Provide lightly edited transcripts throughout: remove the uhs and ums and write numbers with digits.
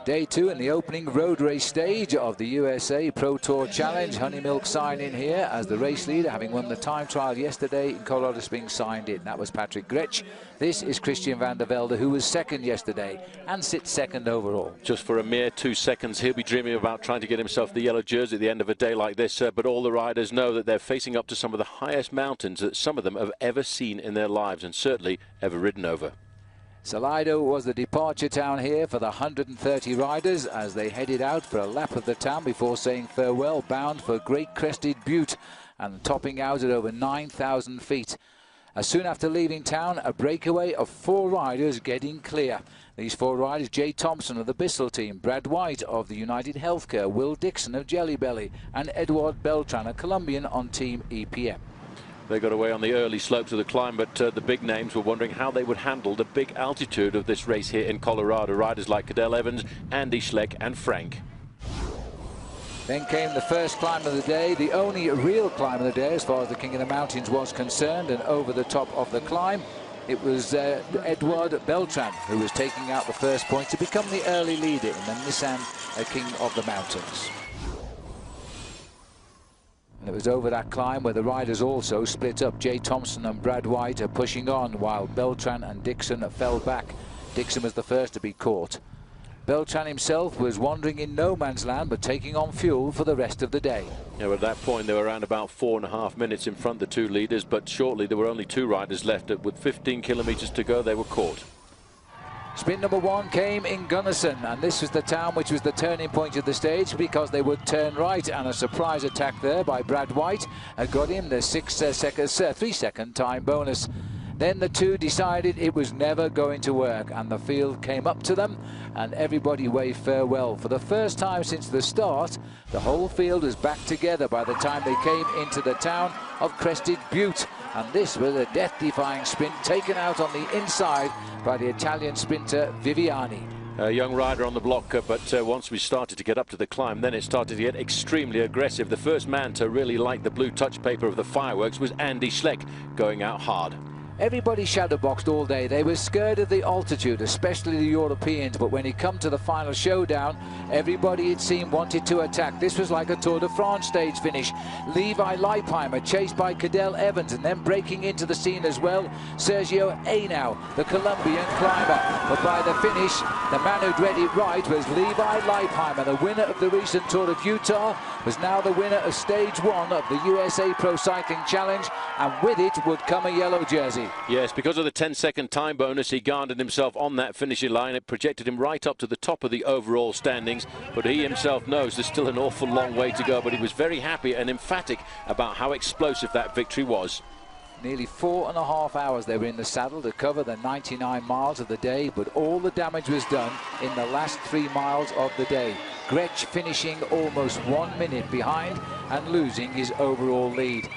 Day 2 in the opening road race stage of the USA Pro Tour Challenge. Honeymilk sign in here as the race leader, having won the time trial yesterday in Colorado Springs, signed in. That was Patrick Gretsch. This is Christian van der Velde, who was second yesterday and sits second overall. Just for a mere 2 seconds, he'll be dreaming about trying to get himself the yellow jersey at the end of a day like this. But all the riders know that they're facing up to some of the highest mountains that some of them have ever seen in their lives and certainly ever ridden over. Salado was the departure town here for the 130 riders as they headed out for a lap of the town before saying farewell, bound for Great Crested Butte and topping out at over 9,000 feet. As soon after leaving town, a breakaway of 4 riders getting clear. These 4 riders: Jay Thompson of the Bissell team, Brad White of the United Healthcare, Will Dixon of Jelly Belly, and Edouard Beltran, a Colombian, on Team EPM. They got away on the early slopes of the climb, but the big names were wondering how they would handle the big altitude of this race here in Colorado. Riders like Cadel Evans, Andy Schleck and Frank. Then came the first climb of the day, the only real climb of the day as far as the King of the Mountains was concerned, and over the top of the climb it was Edouard Beltran who was taking out the first point to become the early leader in the Nissan King of the Mountains. And it was over that climb where the riders also split up. Jay Thompson and Brad White are pushing on while Beltran and Dixon fell back. Dixon was the first to be caught. Beltran himself was wandering in no man's land but taking on fuel for the rest of the day. Yeah, well, at that point they were around about 4.5 minutes in front of the 2 leaders, but shortly there were only 2 riders left. With 15 kilometers to go, they were caught. Sprint number 1 came in Gunnison, and this was the town which was the turning point of the stage because they would turn right, and a surprise attack there by Brad White got him the 3-second time bonus. Then the 2 decided it was never going to work, and the field came up to them and everybody waved farewell. For the first time since the start, the whole field was back together by the time they came into the town of Crested Butte. And this was a death-defying sprint taken out on the inside by the Italian sprinter Viviani. A young rider on the block, but once we started to get up to the climb, then it started to get extremely aggressive. The first man to really light the blue touch paper of the fireworks was Andy Schleck, going out hard. Everybody shadowboxed all day. They were scared of the altitude, especially the Europeans, but when it come to the final showdown, everybody, it seemed, wanted to attack. This was like a Tour de France stage finish. Levi Leipheimer chased by Cadel Evans, and then breaking into the scene as well, Sergio Henao, the Colombian climber. But by the finish, the man who'd read it right was Levi Leipheimer, the winner of the recent Tour of Utah, was now the winner of stage 1 of the USA Pro Cycling Challenge, and with it would come a yellow jersey. Yes, because of the 10-second time bonus, he garnered himself on that finishing line. It projected him right up to the top of the overall standings, but he himself knows there's still an awful long way to go, but he was very happy and emphatic about how explosive that victory was. Nearly 4.5 hours they were in the saddle to cover the 99 miles of the day, but all the damage was done in the last 3 miles of the day. Gretsch finishing almost 1 minute behind and losing his overall lead.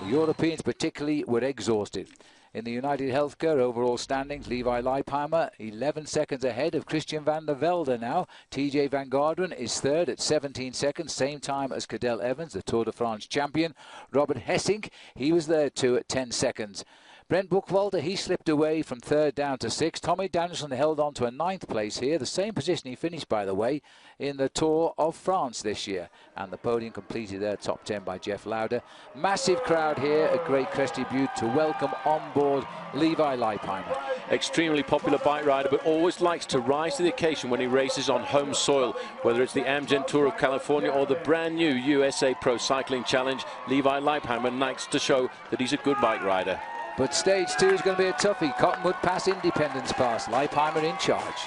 The Europeans particularly were exhausted. In the United Healthcare overall standings, Levi Leipheimer 11 seconds ahead of Christian van der Velde now. TJ van Garderen is third at 17 seconds, same time as Cadel Evans, the Tour de France champion. Robert Gesink, he was there too at 10 seconds. Brent Buchwalter, he slipped away from 3rd down to 6th. Tommy Danielson held on to a 9th place here, the same position he finished, by the way, in the Tour of France this year. And the podium completed there, top 10 by Jeff Lauder. Massive crowd here at Great Crested Butte to welcome on board Levi Leipheimer. Extremely popular bike rider, but always likes to rise to the occasion when he races on home soil. Whether it's the Amgen Tour of California or the brand new USA Pro Cycling Challenge, Levi Leipheimer likes to show that he's a good bike rider. But stage 2 is going to be a toughie. Cottonwood Pass, Independence Pass. Leipheimer in charge.